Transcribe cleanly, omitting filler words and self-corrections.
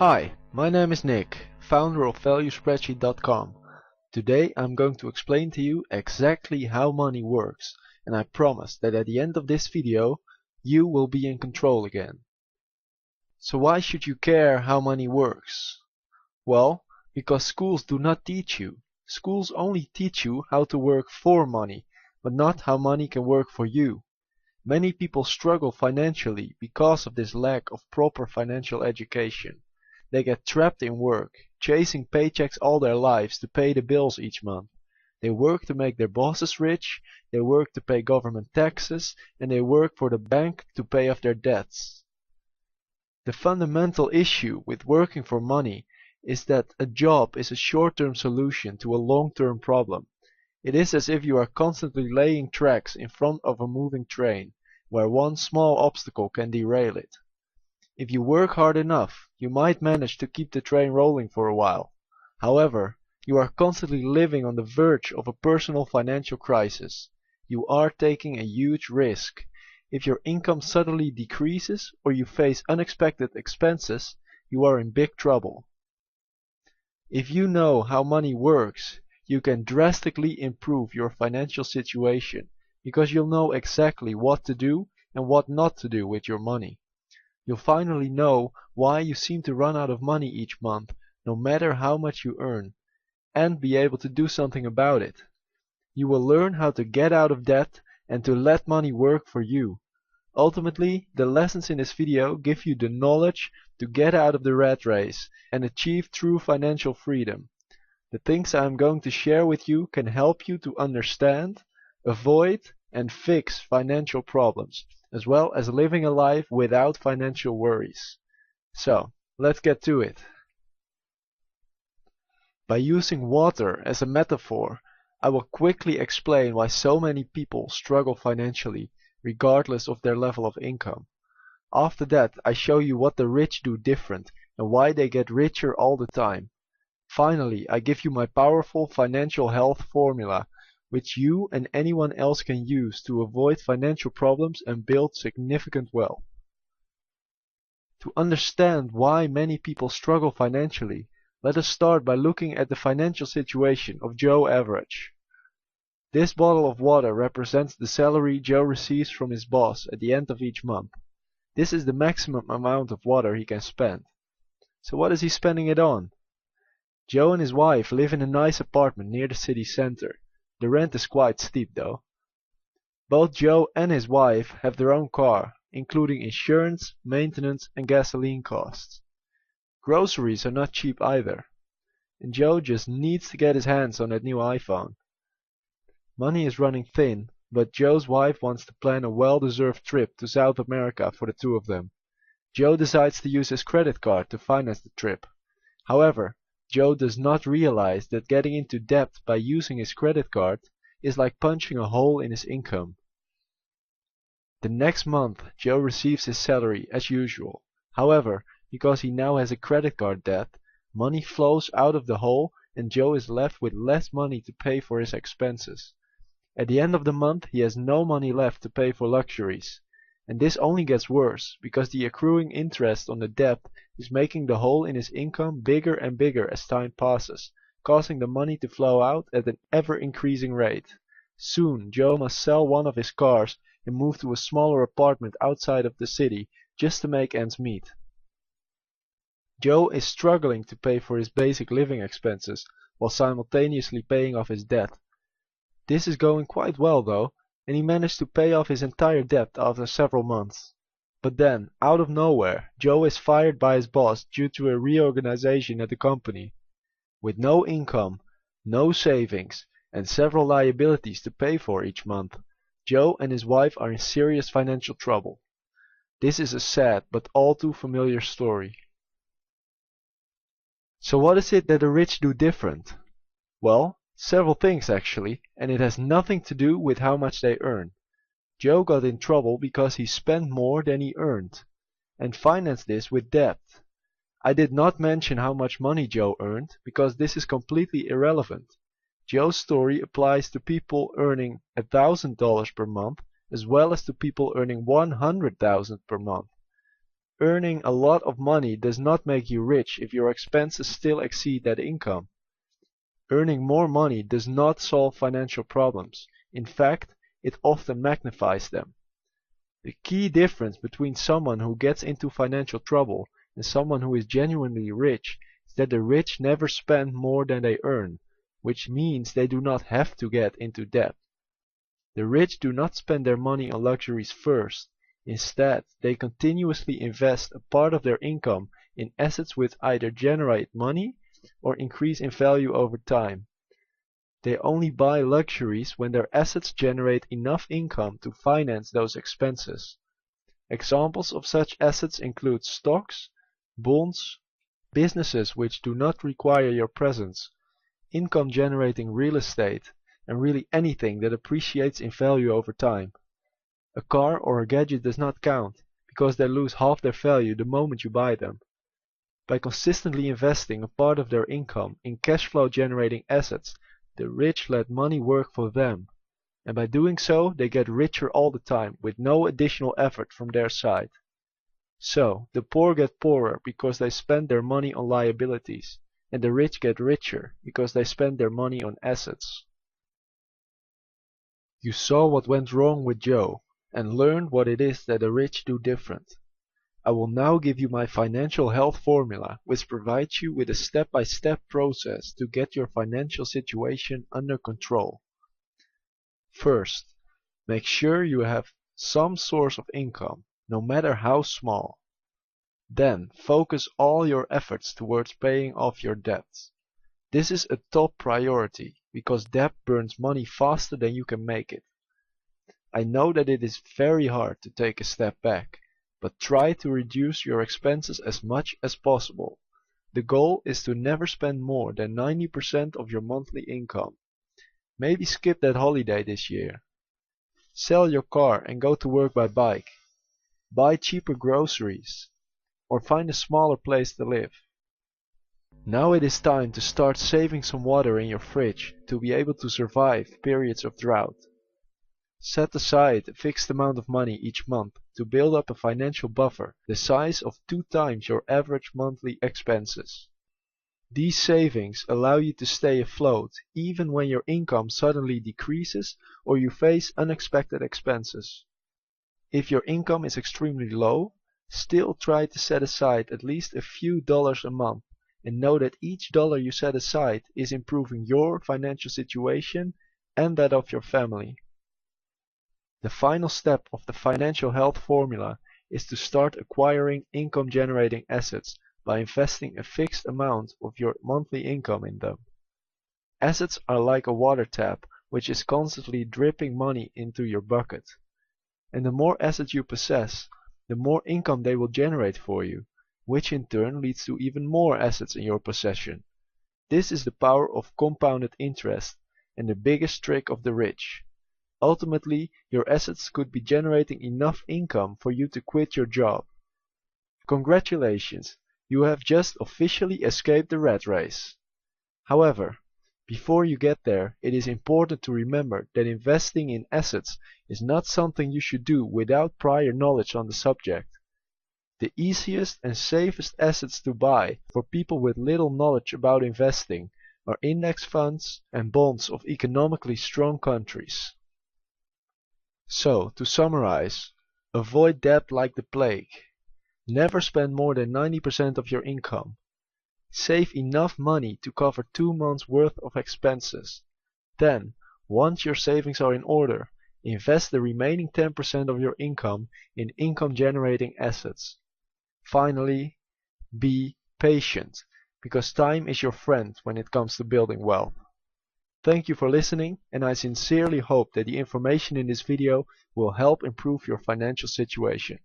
Hi, my name is Nick, founder of ValueSpreadsheet.com. Today I'm going to explain to you exactly how money works, and I promise that at the end of this video you will be in control again. So why should you care how money works? Well, because schools do not teach you. Schools only teach you how to work for money, but not how money can work for you. Many people struggle financially because of this lack of proper financial education. They get trapped in work, chasing paychecks all their lives to pay the bills each month. They work to make their bosses rich, they work to pay government taxes, and they work for the bank to pay off their debts. The fundamental issue with working for money is that a job is a short-term solution to a long-term problem. It is as if you are constantly laying tracks in front of a moving train, where one small obstacle can derail it. If you work hard enough, you might manage to keep the train rolling for a while. However, you are constantly living on the verge of a personal financial crisis. You are taking a huge risk. If your income suddenly decreases or you face unexpected expenses, you are in big trouble. If you know how money works, you can drastically improve your financial situation because you'll know exactly what to do and what not to do with your money. You'll finally know why you seem to run out of money each month, no matter how much you earn, and be able to do something about it. You will learn how to get out of debt and to let money work for you. Ultimately, the lessons in this video give you the knowledge to get out of the rat race and achieve true financial freedom. The things I am going to share with you can help you to understand, avoid, and fix financial problems, as well as living a life without financial worries. So, let's get to it. By using water as a metaphor, I will quickly explain why so many people struggle financially, regardless of their level of income. After that, I show you what the rich do different and why they get richer all the time. Finally, I give you my powerful financial health formula, which you and anyone else can use to avoid financial problems and build significant wealth. To understand why many people struggle financially, let us start by looking at the financial situation of Joe Average. This bottle of water represents the salary Joe receives from his boss at the end of each month. This is the maximum amount of water he can spend. So what is he spending it on? Joe and his wife live in a nice apartment near the city center. The rent is quite steep though. Both Joe and his wife have their own car, including insurance, maintenance, and gasoline costs. Groceries are not cheap either. And Joe just needs to get his hands on that new iPhone. Money is running thin, but Joe's wife wants to plan a well-deserved trip to South America for the two of them. Joe decides to use his credit card to finance the trip. However, Joe does not realize that getting into debt by using his credit card is like punching a hole in his income. The next month, Joe receives his salary as usual. However, because he now has a credit card debt, money flows out of the hole and Joe is left with less money to pay for his expenses. At the end of the month, he has no money left to pay for luxuries. And this only gets worse, because the accruing interest on the debt is making the hole in his income bigger and bigger as time passes, causing the money to flow out at an ever-increasing rate. Soon, Joe must sell one of his cars and move to a smaller apartment outside of the city just to make ends meet. Joe is struggling to pay for his basic living expenses while simultaneously paying off his debt. This is going quite well though, and he managed to pay off his entire debt after several months. But then, out of nowhere, Joe is fired by his boss due to a reorganization at the company. With no income, no savings, and several liabilities to pay for each month, Joe and his wife are in serious financial trouble. This is a sad but all too familiar story. So what is it that the rich do different? Well, several things actually, and it has nothing to do with how much they earn. Joe got in trouble because he spent more than he earned, and financed this with debt. I did not mention how much money Joe earned, because this is completely irrelevant. Joe's story applies to people earning $1,000 per month, as well as to people earning $100,000 per month. Earning a lot of money does not make you rich if your expenses still exceed that income. Earning more money does not solve financial problems. In fact, it often magnifies them. The key difference between someone who gets into financial trouble and someone who is genuinely rich is that the rich never spend more than they earn, which means they do not have to get into debt. The rich do not spend their money on luxuries first. Instead, they continuously invest a part of their income in assets which either generate money or increase in value over time. They only buy luxuries when their assets generate enough income to finance those expenses. Examples of such assets include stocks, bonds, businesses which do not require your presence, income-generating real estate, and really anything that appreciates in value over time. A car or a gadget does not count, because they lose half their value the moment you buy them. By consistently investing a part of their income in cash flow generating assets, the rich let money work for them, and by doing so they get richer all the time with no additional effort from their side. So, the poor get poorer because they spend their money on liabilities, and the rich get richer because they spend their money on assets. You saw what went wrong with Joe, and learned what it is that the rich do different. I will now give you my financial health formula, which provides you with a step-by-step process to get your financial situation under control. First, make sure you have some source of income, no matter how small. Then, focus all your efforts towards paying off your debts. This is a top priority, because debt burns money faster than you can make it. I know that it is very hard to take a step back, but try to reduce your expenses as much as possible. The goal is to never spend more than 90% of your monthly income. Maybe skip that holiday this year. Sell your car and go to work by bike. Buy cheaper groceries. Or find a smaller place to live. Now it is time to start saving some water in your fridge to be able to survive periods of drought. Set aside a fixed amount of money each month to build up a financial buffer the size of 2 times your average monthly expenses. These savings allow you to stay afloat even when your income suddenly decreases or you face unexpected expenses. If your income is extremely low, still try to set aside at least a few dollars a month and know that each dollar you set aside is improving your financial situation and that of your family. The final step of the financial health formula is to start acquiring income-generating assets by investing a fixed amount of your monthly income in them. Assets are like a water tap which is constantly dripping money into your bucket. And the more assets you possess, the more income they will generate for you, which in turn leads to even more assets in your possession. This is the power of compounded interest and the biggest trick of the rich. Ultimately, your assets could be generating enough income for you to quit your job. Congratulations, you have just officially escaped the rat race. However, before you get there, it is important to remember that investing in assets is not something you should do without prior knowledge on the subject. The easiest and safest assets to buy for people with little knowledge about investing are index funds and bonds of economically strong countries. So, to summarize, avoid debt like the plague. Never spend more than 90% of your income. Save enough money to cover 2 months' worth of expenses. Then, once your savings are in order, invest the remaining 10% of your income in income-generating assets. Finally, be patient, because time is your friend when it comes to building wealth. Thank you for listening, and I sincerely hope that the information in this video will help improve your financial situation.